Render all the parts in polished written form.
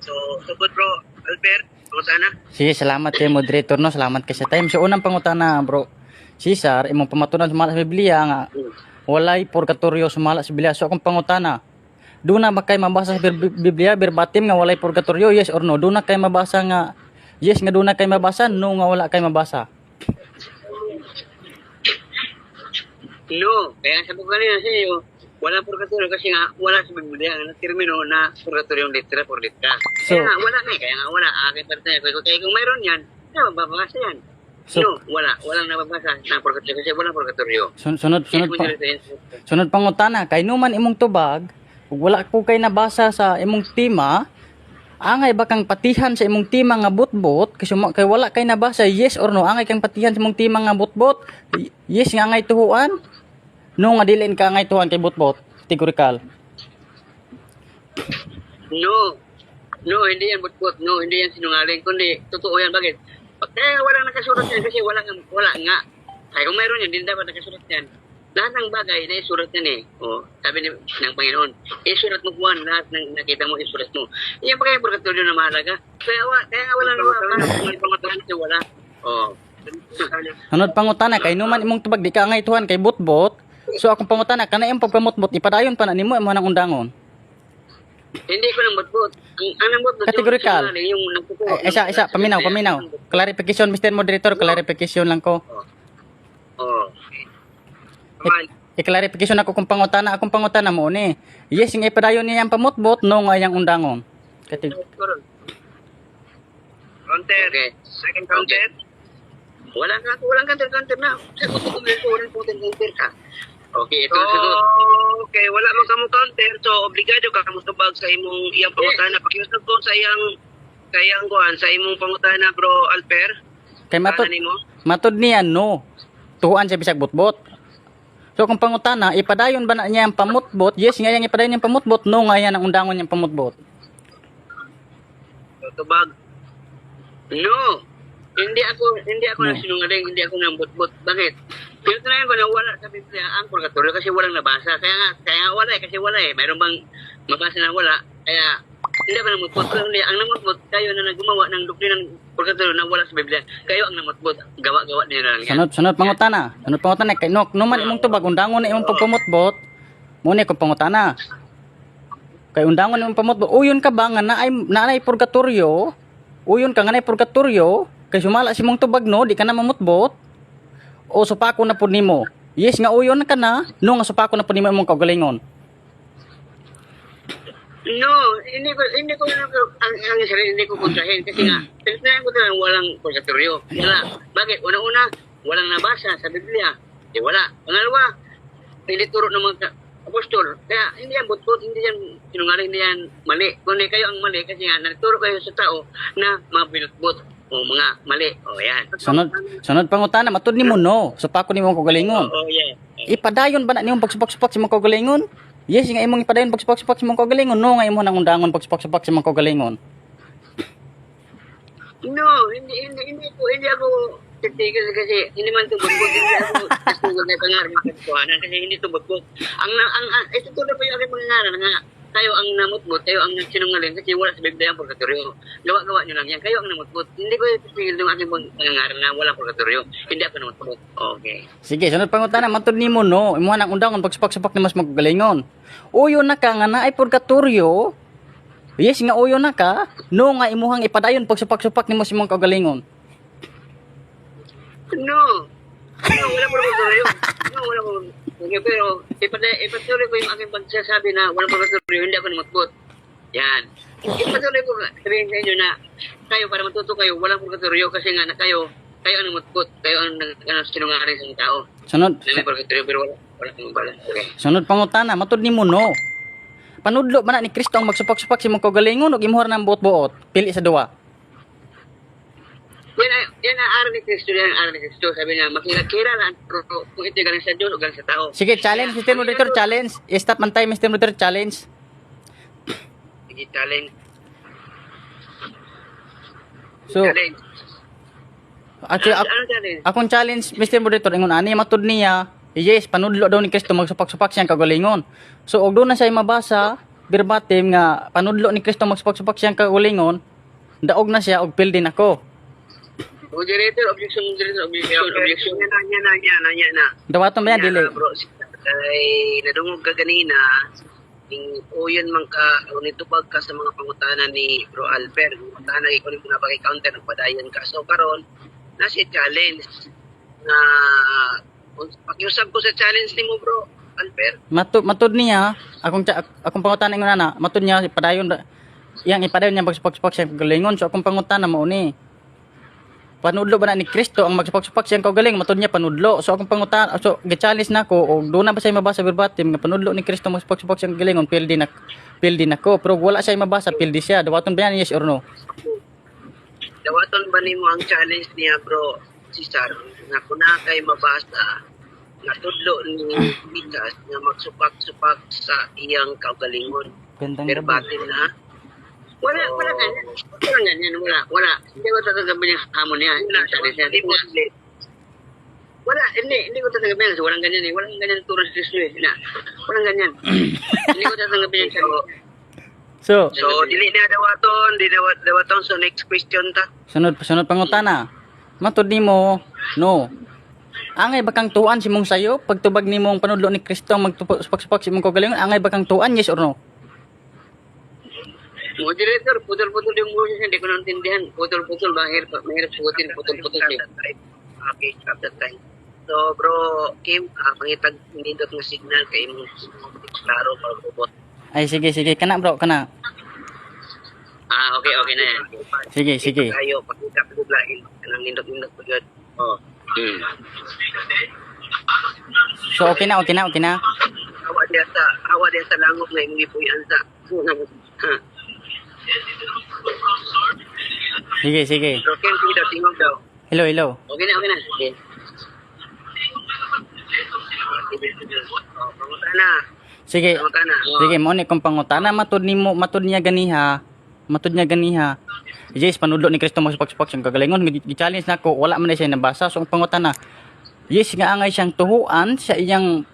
So, sugod bro, Albert, pangutana. Sige, salamat kay moderator no, salamat kay sa time. So unang pangutana bro, Cesar, imong pamatunan sumala sa Biblia nga walay purgatorio sumala sa Biblia. So akong pangutana, do na ba kay mabasa sa Biblia verbatim nga walay purgatorio, yes or no? Do na kay mabasa nga yes nga do na kay mabasa, no nga wala kay mabasa? No, kaya sabi ko kanina sa iyo, wala purgatorio kasi nga wala sa Biblia ang termino na purgatorio litra por litra. So- Kaya nga wala na kaya nga wala. Aking parte, kaya kung mayroon yan, mababasa yan. So- No, walang nababasa na purgatorio kasi walang purgatorio. Sunod pangutana, kay numan imong tubag, ug wala ko kay nabasa sa imong tema, angay ba kang patihan sa imong tema nga butbot kasi kay wala kay nabasa, yes or no? Angay kang patihan sa imong tema nga butbot, yes nga angay tuhuan, no nga dili ka angay tuhuan kay butbot, categorical. No, hindi yan butbot. No, hindi yan sinungaling. Kundi, totoo yan. Bakit? Kaya walang nakasulat yan kasi wala nga. Kaya kung mayroon yan, hindi dapat nakasulat yan. Lahat ng bagay na isurat yan eh. O, sabi ng Panginoon, isurat mo Juan, lahat ng nakita mo, isurat mo. Yan pa kaya purgatorio na mahalaga. Kaya nga wala. O. Sunod pangutana, kay numan imong tubag di ka angay tuhuan kay butbot, so akong pangutana, kana imong pagkamutbot, ipadayon pa na nimo imo nang undangon. Hindi ko nang butbot. Ang nang butbot Categorical. yung nagtuturo. Isa, paminaw. Clarification, Mr. Moderator, clarification lang ko. Oh. I-clarification ako kung pangutana, akong pangutana mo ni. Yes, nga ipadayon niya ang pamutbot, no nga yang undangon. Counter. Okay. Second counter. Walang counter na. Sagot ko walang counter ka. Okay, ito ang sagot. Okay, wala man kamo counter, so obligado ka kamo tubag sa imong iyang pangutana. Pakiusap ko sa iyang kuan, sa imong pangutana, bro Alper. Kay matod niya, no. Tuhuan siya bisag butbot. So kung pangutana, ipadayon ba na niya ang pamutbot? Yes, nga yang ipadayon niyang pamutbot, no nga yan ang undangon niyang pamutbot. Tubag. No. Hindi ako nasinungaling, hindi ako nang butbot. Bakit? Pinatunayan ko na wala sa Biblia ang purgatorio kasi walang nabasa. Kaya nga wala eh. Mayroon bang mabasa na wala? Kaya hindi pa namutbot. Kundi ang namutbot, kayo na naggumawa ng doktrina ng purgatorio na wala sa Biblia. Kayo ang namutbot. Gawa-gawa niyo na lang yan. Sunod pangutana. Kay numan imong tubag undangon na imong pagpamutbot. Muna ko pangutana. Kay undangon imong pamutbot. Uyon ka ba nga naay purgatorio? Uyon ka nga naay purgatorio? Kay sumala si mong tubag no, di ka na mamutbot. O supako na pud nimo. Yes nga uyon ka na, no nga supako na pud nimo imong kaugalingon. No, hindi ko ang sarili hindi ko kontrahin kasi nga pinatunayan ko talagang walang purgatorio. Wala. Bakit? Una-una, walang nabasa sa Biblia. Di wala. Pangalawa, tinituro ng mga apostol. Kaya hindi yan butbot, hindi yan sinungaling, hindi yan mali. Kundi kayo ang mali kasi nga nagturo kayo sa tao na mga binutbot o mga mali. O yan. Sunod pangutana, matud nimo no, supako nimo imong kaugalingon. Oh, yeah. Ipadayon ba na nimo pagsupak-supak sa imong kaugalingon? Yes, nga imong ipadayon pagsupak-supak sa imong kaugalingon, no nga imo nang undangon pagsupak-supak sa imong kaugalingon. No, hindi ako titigil kasi hindi man ito butbot. Hindi ako nastugod na pangarap ng katotohanan kasi hindi ito butbot. Ito tuloy pa yung aking pangaran nga kayo ang namutbot, kayo ang nagsinungaling kasi wala sa Biblia ang purgatorio. Gawa-gawa nyo lang yan. Kayo ang namutbot. Hindi ko titigil ng aking pangaran na wala purgatorio. Hindi ako namutbot. Okay. Sige, sunod pangutana, matud nimo no, imo nang undangon pagsupak-supak ni mas maggalingon. Uyo na ka nga naay purgatorio. Yes nga uyo na ka, no nga imuhang ipadayon pagsupak-supak nimo sa imong kaugalingon. No, wala purgatorio. No, wala purgatorio. Okay, pero ipatuloy ko yung aking pagsasabi na walang purgatorio, hindi ako namutbot. Yan. Ipatuloy ko sabihin sa inyo na kayo, para matuto kayo, walang purgatorio kasi nga na kayo ang namutbot, kayo ang sinungaling sa tao. Sunod. Na may purgatorio, pero wala kang balas. Okay. Sunod pangutana, matud nimo no. Panudlo man na ni Kristo ang magsupak-supak sa imong kaugalingon ug imuhar nang buot-buot, pili sa duwa. Yan ang aral ni Kristo, sabi niya, makilakira lang, pero kung ito galing sa Diyos o galing sa tao. Sige, challenge, Mr. Moderator, challenge. I-stop man tayo, Mr. Moderator, challenge. Sige, challenge. So, Challenge. Ano challenge? akong challenge, Mr. Moderator, ingon ani matud niya, yes, panudlo daw ni Kristo magsupak-supak siyang kaugalingon. So, og doon na siya mabasa, verbatim nga panudlo ni Kristo magsupak-supak siyang kaugalingon, daog na siya og pildi nako. Moderator, objection, objection. Nanya na. Dawaton ba yan dili? Bro, ay nadungog ka ganina, uyon man ka, nitubag ka sa mga pangutanan ni Bro Alper. Pangutanan, ikaw ni muna counter nagpadayon ka. So, karon nasa challenge na, pakiusap ko sa challenge ni mo, Bro Alper. Matud niya, akong pangutan ingon na, matud niya padayon yang ipadayon niya magsupak-supak siyang kaugalingon. So akong pangutan mo ni panudlo ba na ni Kristo ang magsupak-supak siyang kaugaling, matud niya panudlo. So akong pangutan, so gi-challenge nako og do na ba siya mabasa verbatim nga panudlo ni Kristo magsupak-supak siyang kaugalingon, pildi nako. Pero wala siya mabasa, pildi siya. Dawaton ba yan, yes or no? Dawaton ba nimo ang challenge niya, Bro Cesar, na kuna kay mabasa nga tudlo ni Pikas nga magsupak-supak sa iyang kaugalingon. Gandang gabi. Verbatim na. Wala ganyan. Wala. Hindi ko tatanggapin yung hamon niya. Hindi ko tatanggapin. Walang ganyan eh. Walang ganyan turo sa Kristo eh. Walang ganyan. Hindi ko tatanggapin yung sabi. So Dili na dawaton. So, next question ta. sunod pangutana. Matud nimo, no. Angay bakang tuan si mong sayo pagtubag nimo ang panudlo ni Kristo magsupak-supak si mong kaugalingon, angay bakang tuan, yes or no? Moderator, putol-putol yung boses. Hindi ko naintindihan. Putol-putol. Mahirap sugutin. Putol-putol siya. Okay, at that time. So, Bro Kim, pangitag nindot nga signal kay mo klaro para robot. Ay sige, kana bro, kana. Okay na yan. Sige. Ayo, pakita lain kanang nindot-nindot pagod. Oh. So okay na. Awa dia sa langop nga imong gipuy-an sa. Sige. Bro Kim, sige daw tingog daw. Hello. Okay na. Okay. Pangutana. Sige, mo ni kung pangutana matud niya ganiha. Yes, panudlo ni Kristo magsupak-supak siyang kagalingon, gi-challenge nako, wala man na siya nabasa. So ang pangutana, yes nga angay siyang tuhuan sa iyang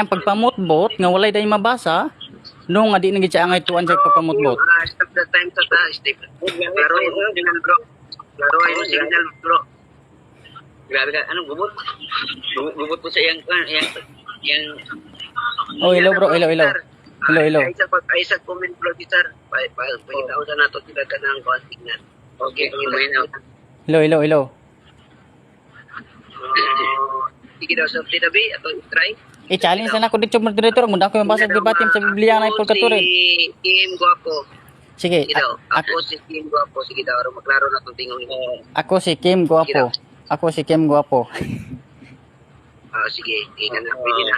pagpamutbot nga walay day mabasa, no nga di na gid siya angay tuan sa pagpamutbot. Stop the time sa Steve. Klaro yung signal, bro. Klaro yung signal, bro. Grabe ka. Anong gubot? Gubot po sa iyang... Oh, hello bro, hello. Ay sa comment, bro, sir. Pagkitaw sa nato sila ka ng signal. Okay, kumain na. Hello. Sige daw, sa tabi, ato try. I-challenge na ako dito, moderator. Munda ko yung basa verbatim sa Biblia na ipurgatory. Si Kim Guapo. Sige, Sige daw, ako si Kim Guapo. Sige daw, maklaro na itong tingong ito. ako si Kim Guapo. Sige, tingnan na, pwede na.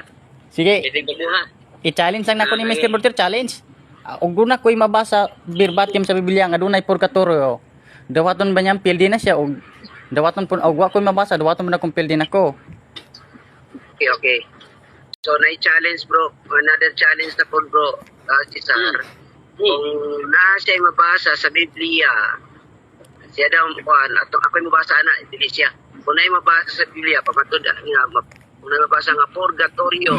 Sige, Pwede ko buha. i-challenge lang nako ni Mr. Border, challenge. Og na ko'y mabasa verbatim sa Biblia nga dunay purgatorio. Dawaton ba niyang pildi na siya og dawaton pun og wa ko'y mabasa, dawaton mo na kung pildi nako. Okay. So, na-challenge, bro. Another challenge na po, bro. Cesar. Kung siya mabasa sa Biblia, siya daw, ako'y mabasa na, hindi siya. Kung na'y mabasa sa Biblia, pamatod, kung na'y mabasa nga purgatorio,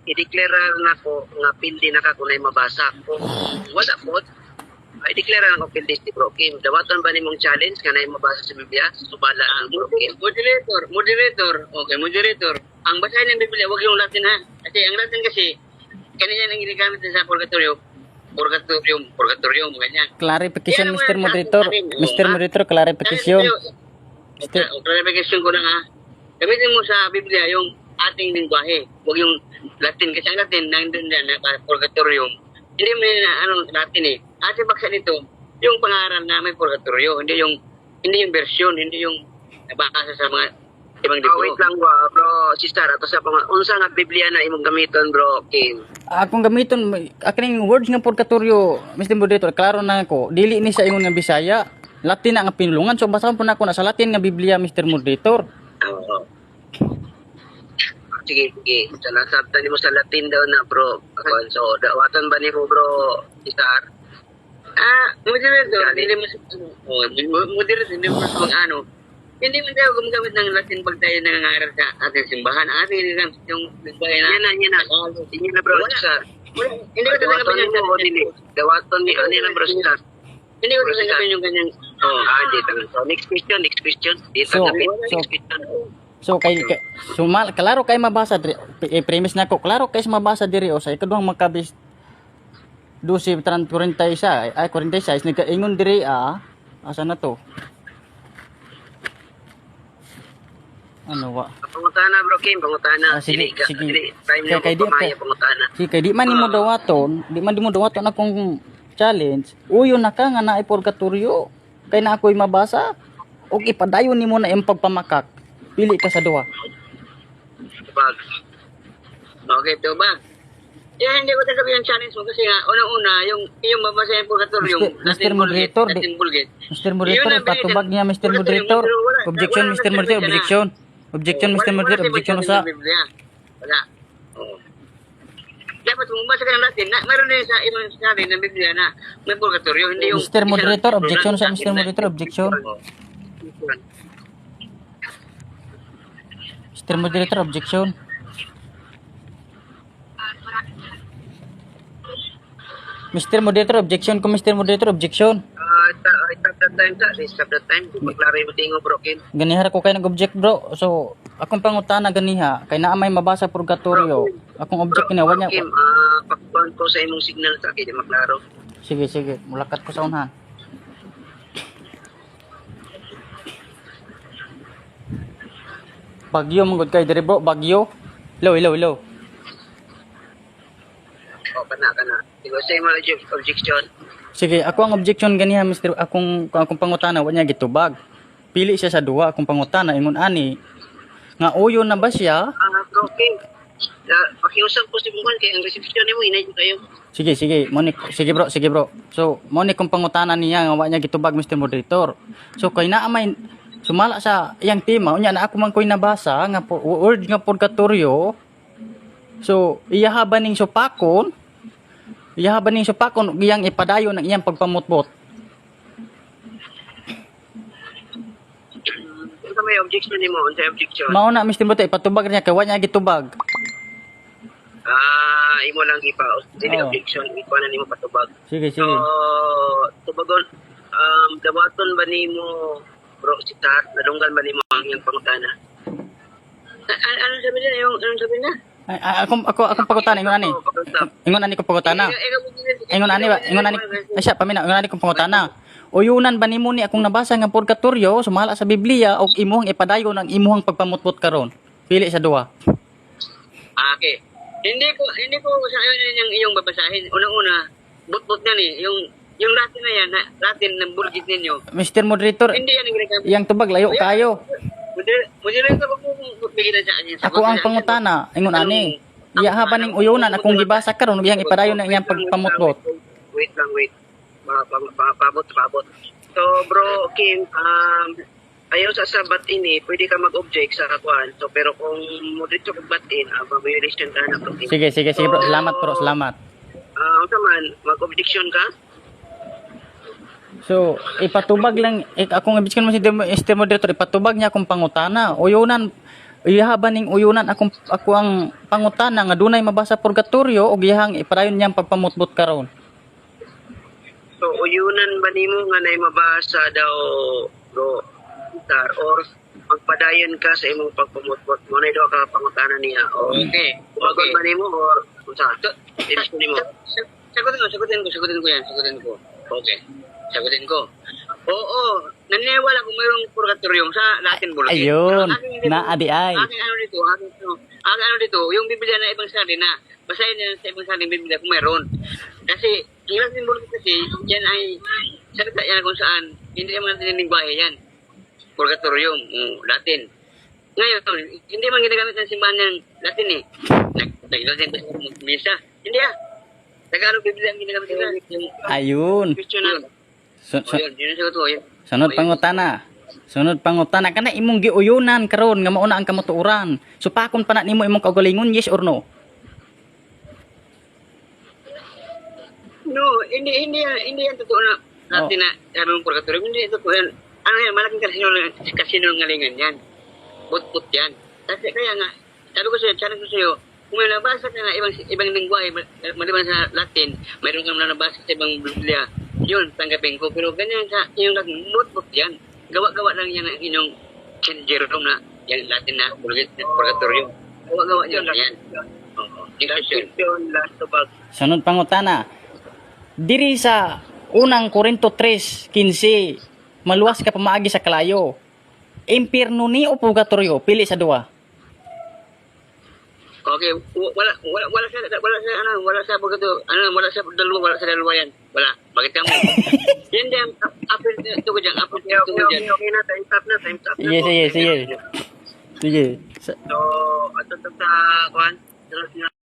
i-declare na ko nga pildi na ka kung na'y mabasa. Kung wala po, i-declare na ko pildi si Bro Kim. Dawaton ba nimong challenge ka na'y mabasa sa Biblia? Subala ang Bro Kim. Moderator. Okay, moderator. Ang basahin ng Biblia, huwag yung Latin ha. Kasi ang Latin kasi, kanina nang ginagamit sa purgatorio, ganyan. Clarification, Mr. Moderator. Mr. Moderator, clarification. Clarification ko lang ha. Gamitin mo sa Biblia yung ating lingwahe. Huwag yung Latin. Kasi ang Latin, nandun dyan, purgatorio. Hindi mo yung Latin eh. Kasi baksa nito, yung pangaral na may purgatorio, hindi yung version, hindi yung nabasa sa mga ibang libro. Wait lang, bro, sister, ato sa unsa nga Biblia na imong gamiton, Bro Kim? Akong gamiton, aking words nga purgatorio, Mr. Moderator, klaro na ako, dili ni sa ingon nga Bisaya, Latin na nga pinulungan. So basahan po na ako na sa Latin nga Biblia, Mr. Moderator. Oo. Sige. Sabtan mo sa Latin daw na, bro. So, dawaton ba ni mo, bro, Cesar? Moderator, hindi mo sa mag-ano. hindi man tayo gumagamit ng Latin pag tayo nangangaral sa ating simbahan. Ating yung simbahan na. Yan na. Yan na bro, Cesar. Hindi ko talaga Dawaton ganyan. mo o dili. Dawaton ni ano lang bro, Cesar. Hindi ko talaga yung ganyan. Hindi talaga. So, next question. Di So, tanggapin. so, Next question. So klaro kay mabasa diri premise nako klaro kay mabasa diri o sa ikaduhang Makabis 12:46 ay 46 nagaingon diri asa na to? Ano wa? Pangutana bro Kim, pangutana. Sige. Time na Kay ko pamaya pangutana. Si kay di man nimo dawaton, di man akong challenge. Uyo na ka nga naay purgatorio. Kay na ako'y mabasa. Og ipadayon nimo na imong pagpamakak. Pili ka sa duha. Bag. Okay, ito ba? Hindi ko talaga yung challenge mo kasi nga, unang-una, yung mabasa yung purgatorio, Mr. Moderator, Latin Vulgate. Mr. Moderator, patubag niya Mr. Moderator. Objection, Mr. Moderator, objection. Objection, Mr. Moderator, objection sa. Wala. Oo. Dapat kung basa ka ng Latin, mayroon din sa ibang sabi ng Biblia na may purgatorio, hindi yung... Mr. Moderator, objection sa Mr. Moderator, objection. Mr. Moderator, objection. Mr. Moderator, objection ko, Mr. Moderator, objection. Stop that time sa. Stop that time. Maglaro yung tingo bro Kim. Ganihara ko kay nag-object, bro. So, akong pangutana ganiha, kay naa may mabasa purgatorio. Akong object kina Bro wanya. Kim, pakuan ko sa imong signal sa akin, maglaro. Sige, mulakat ko sa unahan. Bagyo mong kay diri, bro, bagyo. Hello. Kana. Digo sa imong objection. Sige, ako ang objection ganiha, Mr. Akong pangutana wanya gitubag. Pili siya sa duha akong pangutana ingon ani nga uyo na ba siya? Bro Kim, pakiusap po si Bungan kay ang reception nimo inay kayo. Sige, sige bro. So, mo ni kung pangutana niya nga wa niya gitubag Mr. Moderator. So kay naa may sumala sa iyang tema unya na ako man koy nabasa nga word nga purgatorio. So, iyahaban ning supakon iyang ipadayon ng iyang pagpamutbot. Unsa may objection nimo? Unsa objection? Mao na Mr. Moderator ipatubag niya kay wa niya gitubag. Imo lang ipaos. Dili Oo. objection, iko na nimo patubag. Sige. So, tubagon, dawaton ba nimo bro si Tar, nadunggan ba nimo ang iyang pangutana? Ano sabi niya? Anong sabi niya? Akong pangutana ingon ani. Ingon ani ko pangutana. Ingon ani asya pamina ingon ani ko pangutana. Uyunan ba nimo ni akong nabasa nga purgatorio sumala sa Biblia og imuhang ipadayon ang imuhang pagpamutbot karon? Pili sa duha. Okay. Hindi ko sa yung iyong babasahin. Unang-una, but-but na ni, yung Latin na yan, Latin ng Vulgate ninyo. Mr. Moderator, Hindi yan ang ginagamit. iyang tubag layo kayo. Moderator ko kung bigyan sa akin. Ako ang pangutana, ingon ani. Iyahaban ning uyunan akong gibasa karon ug iyang ipadayon ang iyang pagpamutbot. Wait lang. Pabot. So, bro, Kim, ayaw sa sabat ini, pwede ka mag-object sa kakuan. So, pero kung mo dito pagbatin, violation ka na, bro, Kim. Sige bro, salamat bro, salamat. Unsa man, mag-objection ka? So, ipatubag lang akong ibig mo si Mr. Moderator, ipatubag niya akong pangutana. Iyahaban ning uyunan ako ang pangutana nga dunay mabasa purgatorio ug iyang ipadayon niyang pagpamutbot karon. So, uyunan ba nimo nga nay mabasa daw, bro, Tar, or magpadayon ka sa imong pagpamutbot mo na daw ka pangutana niya o Okay. ba nimo or unsa? Ibig nimo. Sagutin ko yan. Okay. Sagutin ko. Oo. Naniwala kung mayroong purgatorio sa Latin Vulgate. Ayun, Aking naadi ay. Aking ano dito, yung Biblia na ibang sali na, basahin nila sa ibang sali ng Biblia kung mayroon. Kasi, yung Latin Vulgate kasi, yan ay, salita yan kung saan, hindi naman natin lingwahe yan. Purgatorium, Latin. Ngayon, hindi man ginagamit ng simbahan ng Latin eh. Nag-Latin sa misa. Hindi Tagalog Biblia ang ginagamit nila. Ayun. Question na. Yun ang sagot ko. Yun. Sunod pangutana kana imong giuyunan karon nga mao na ang kamutuoran. Supakon pa na nimo imong kaugalingon, yes or no? No, hindi yan totoo na Latin na sabi mong purgatorio. Hindi totoo yan. ano yan, malaking kasinungalingan yan. Put yan. Kasi kaya nga, sabi ko sa'yo, challenge ko sa'yo, kung may nabasa ka na ibang lingwa, maliban sa Latin, mayroon kang nabasa sa ibang Biblia, yun, tanggapin ko. Pero ganyan sa yung notebook yan. Gawa-gawa lang yan ang inyong St. Jerome na, yan Latin na, purgatorio. Gawa-gawa yan. Yan. Oo. Last to bag. Sunod pangutana. Diri sa unang Korinto 3:15, maluwas ka pamaagi sa kalayo. Impierno ni o purgatorio, pili sa duwa. Okay, wala sa dalawa yan. Wala. Bakit ka mo? Yan din, apel to ko dyan, Okay na, time's up na. Sige. So, ato sa kuhan.